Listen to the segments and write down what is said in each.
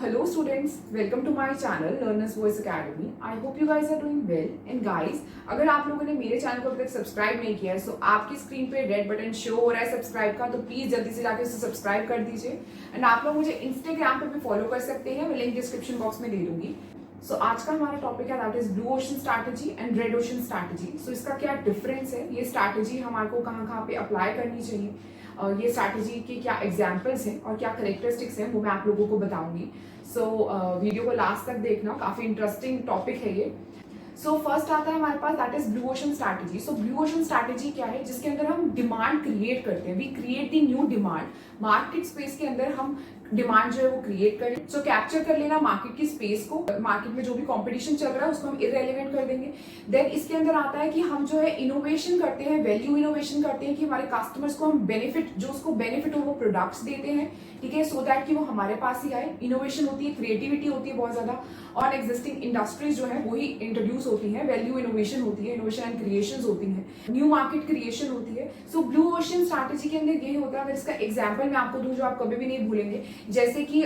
Hello students, welcome to my channel Learners Voice Academy. I hope you guys are doing well. And guys, अगर आप लोगों ने मेरे channel को अभी तक सब्सक्राइब नहीं किया है तो आपकी स्क्रीन पे रेड बटन शो हो रहा है सब्सक्राइब का, तो प्लीज जल्दी से जाके उसे सब्सक्राइब कर दीजिए। एंड आप लोग मुझे इंस्टाग्राम पे भी फॉलो कर सकते हैं, मैं लिंक डिस्क्रिप्शन बॉक्स में दे दूंगी। सो आज का हमारा टॉपिक है that is blue ocean strategy and red ocean strategy. So इसका क्या डिफरेंस है, ये स्ट्रैटेजी हमारे को कहाँ कहाँ पे अप्लाई करनी चाहिए, ये स्ट्रैटेजी के क्या एग्जाम्पल्स हैं और क्या करेक्टरिस्टिक्स हैं वो मैं आप लोगों को बताऊंगी। सो वीडियो को लास्ट तक देखना, काफी इंटरेस्टिंग टॉपिक है ये। सो फर्स्ट आता है हमारे पास that is blue ocean strategy. So blue ocean strategy क्या है, जिसके अंदर हम डिमांड क्रिएट करते हैं, we create the new demand. Market space के अंदर हम डिमांड जो है वो क्रिएट करें। सो कैप्चर कर लेना मार्केट की स्पेस को, मार्केट में जो भी कंपटीशन चल रहा है उसको हम इररेलेवेंट कर देंगे। देन इसके अंदर आता है कि हम जो है इनोवेशन करते हैं, वैल्यू इनोवेशन करते हैं कि हमारे कस्टमर्स को हम बेनिफिट, जो उसको बेनिफिट हो वो प्रोडक्ट्स देते हैं, ठीक है, सो दैट कि वो हमारे पास ही आए। इनोवेशन होती है, क्रिएटिविटी होती है बहुत ज्यादा, और एग्जिस्टिंग इंडस्ट्रीज जो है वही इंट्रोड्यूस होती है। वैल्यू इनोवेशन होती है, इनोवेशन एंड क्रिएशन होती है, न्यू मार्केट क्रिएशन होती है। सो ब्लू ओशन स्ट्रैटेजी के अंदर यही होता है। अगर इसका एग्जाम्पल मैं आपको दूं जो आप कभी भी नहीं भूलेंगे, जैसे कि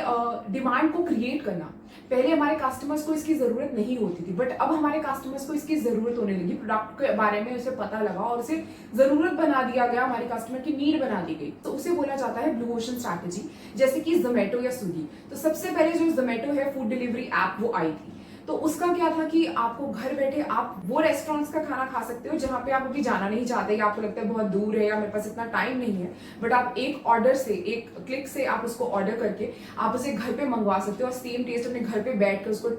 डिमांड को क्रिएट करना। पहले हमारे कस्टमर्स को इसकी जरूरत नहीं होती थी, बट अब हमारे कस्टमर्स को इसकी जरूरत होने लगी। प्रोडक्ट के बारे में उसे पता लगा और उसे जरूरत बना दिया गया, हमारे कस्टमर की नीड बना दी गई, तो उसे बोला जाता है ब्लू ओशन स्ट्रैटेजी। जैसे कि जोमेटो या स्विगी, तो सबसे पहले जो जोमेटो है फूड डिलीवरी ऐप वो आई थी, तो उसका क्या था कि आपको घर बैठे आप वो रेस्टोरेंट्स का खाना खा सकते हो जहां पे आप अभी जाना नहीं चाहते, या आपको लगता है बहुत दूर है या मेरे पास इतना टाइम नहीं है, बट आप एक ऑर्डर से, एक क्लिक से आप उसको ऑर्डर करके आप उसे घर पे मंगवा सकते हो और सेम टेस्ट अपने घर पे बैठ कर उसको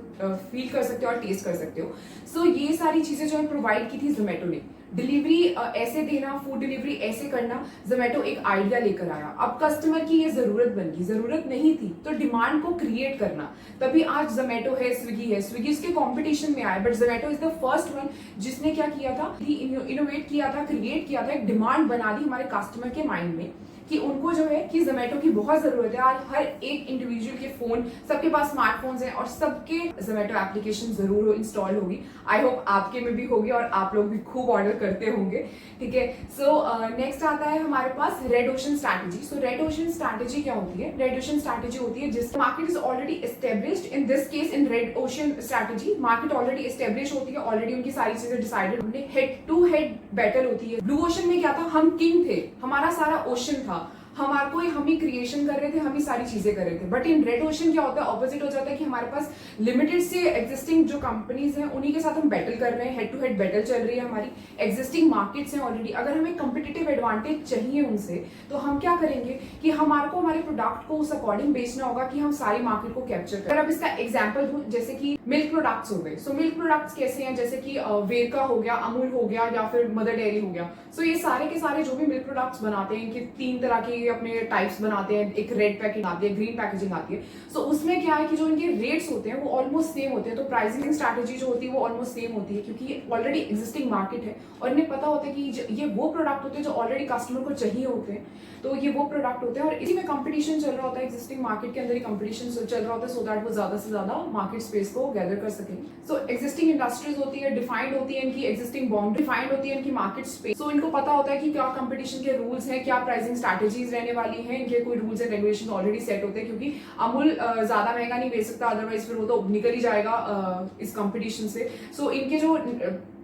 फील कर सकते हो और टेस्ट कर सकते हो। सो ये सारी चीजें जो है प्रोवाइड की थी जोमेटो ने। डिलीवरी ऐसे देना, फूड डिलीवरी ऐसे करना, जोमेटो एक आइडिया लेकर आया। अब कस्टमर की ये जरूरत बन गई, जरूरत नहीं थी तो डिमांड को क्रिएट करना, तभी आज जोमेटो है, स्विगी है। स्विगी उसके कंपटीशन में आया, but Zomato is the first one जिसने क्या किया था, इनोवेट किया था, क्रिएट किया था, एक डिमांड बना दी हमारे कस्टमर के माइंड में कि उनको जो है कि जोमेटो की बहुत जरूरत है। आज हर एक इंडिविजुअल के फोन, सबके पास स्मार्टफोन्स हैं और सबके जोमेटो एप्लीकेशन जरूर इंस्टॉल होगी। आई होप आपके में भी होगी और आप लोग भी खूब ऑर्डर करते होंगे, ठीक है। सो नेक्स्ट आता है हमारे पास रेड ओशन स्ट्रैटेजी। सो रेड ओशन स्ट्रैटेजी क्या होती है? रेड ओशन स्ट्रैटेजी होती है जिस market is already established. In this case in red ocean strategy market already establish होती है, ऑलरेडी उनकी सारी चीजें डिसाइडेड, उनकी हेड टू हेड बैटल होती है। ब्लू ओशन में क्या था, हम किंग थे, हमारा सारा ओशन था, हमारे को हम ही क्रिएशन कर रहे थे, हम ही सारी चीजें कर रहे थे। बट इन रेड ओशन क्या होता है, ऑपोजिट हो जाता है कि हमारे पास लिमिटेड से एग्जिस्टिंग जो कंपनीज हैं उन्हीं के साथ हम बैटल कर रहे हैं, हेड टू हेड बैटल चल रही है हमारी। एग्जिस्टिंग मार्केट्स हैं ऑलरेडी, अगर हमें कंपिटिटिव एडवांटेज चाहिए उनसे तो हम क्या करेंगे कि हमारे को हमारे प्रोडक्ट को उस अकॉर्डिंग बेचना होगा कि हम सारी मार्केट को कैप्चर करें। अब इसका एग्जाम्पल दूं, जैसे कि मिल्क प्रोडक्ट्स हो गए। सो मिल्क प्रोडक्ट्स कैसे हैं, जैसे कि वेरका हो गया, अमूल हो गया, या फिर मदर डेयरी हो गया। सो ये सारे के सारे जो भी मिल्क प्रोडक्ट्स बनाते हैं, कि 3 तरह के अपने टाइप्स बनाते हैं, एक रेड पैकेजिंग आती है, ग्रीन पैकेजिंग आती है। सो उसमें क्या है कि जो इनके रेट्स होते हैं वो ऑलमोस्ट सेम होते हैं, तो प्राइसिंग स्ट्रैटेजी जो होती है वो ऑलमोस्ट सेम होती है, क्योंकि ये ऑलरेडी एग्जिस्टिंग मार्केट है और इन्हें पता होता है कि ये वो प्रोडक्ट होते हैं जो ऑलरेडी कस्टमर को चाहिए होते हैं, तो ये वो प्रोडक्ट होते हैं और इसी में कंपटीशन चल रहा होता है, एग्जिस्टिंग मार्केट के अंदर ही कंपटीशन चल रहा होता है, सो दैट वो ज्यादा से ज्यादा मार्केट स्पेस को गैदर कर सके। सो एग्जिस्टिंग इंडस्ट्रीज होती है, डिफाइंड होती है इनकी एग्जिस्टिंग बाउंड्री, डिफाइंड होती है इनकी मार्केट स्पेस। सो इनको पता होता है कि क्या कंपटीशन के रूल्स हैं, क्या प्राइसिंग स्ट्रैटेजीज रहने वाली हैं, इनके कोई rules and regulation already set होते हैं, क्योंकि अमूल ज्यादा महंगा नहीं बेच सकता, अदरवाइज फिर वो तो निकल ही जाएगा इस कंपटीशन से। सो इनके जो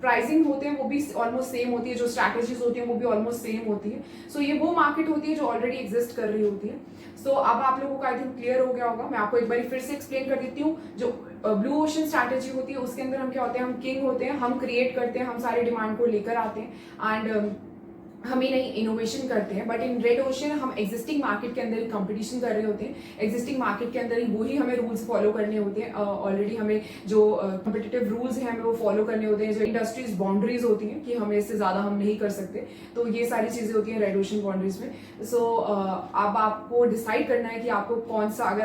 प्राइसिंग होते हैं वो भी ऑलमोस्ट सेम होती है, जो स्ट्रैटेजीज होती है वो भी ऑलमोस्ट सेम होती है। सो ये वो मार्केट होती है जो ऑलरेडी एग्जिस्ट कर रही होती है। सो अब आप लोगों को आई थिंक क्लियर हो गया होगा। मैं आपको एक बार फिर से एक्सप्लेन कर देती हूँ। जो ब्लू ओशन स्ट्रैटेजी होती है उसके अंदर हम क्या होते हैं, हम किंग होते हैं, हम क्रिएट करते हैं, हम सारी डिमांड को लेकर आते हैं एंड हम ही नहीं इनोवेशन करते हैं। बट इन रेड ओशन हम एग्जिस्टिंग मार्केट के अंदर ही कंपटीशन कर रहे होते हैं, एग्जिस्टिंग मार्केट के अंदर ही वही हमें रूल्स फॉलो करने होते हैं, ऑलरेडी हमें जो कॉम्पिटिटिव रूल्स हैं हमें वो फॉलो करने होते हैं, जो इंडस्ट्रीज बाउंड्रीज होती हैं कि हमें इससे ज्यादा हम नहीं कर सकते, तो ये सारी चीजें होती हैं रेड ओशन बाउंड्रीज में। सो अब आपको डिसाइड करना है कि आपको कौन सा, अगर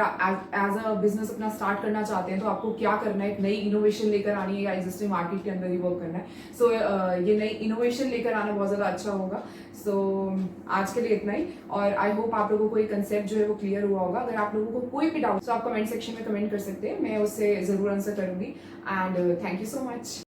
एज अ बिजनेस अपना स्टार्ट करना चाहते हैं तो आपको क्या करना है, एक नई इनोवेशन लेकर आनी है या एग्जिस्टिंग मार्केट के अंदर ही वर्क करना है। सो ये नई इनोवेशन लेकर आना बहुत ज्यादा अच्छा होगा। सो आज के लिए इतना ही, और आई होप आप लोगों को ये कंसेप्ट जो है वो क्लियर हुआ होगा। अगर आप लोगों को कोई भी डाउट तो आप कमेंट सेक्शन में कमेंट कर सकते हैं, मैं उससे जरूर आंसर करूंगी। And thank you so much.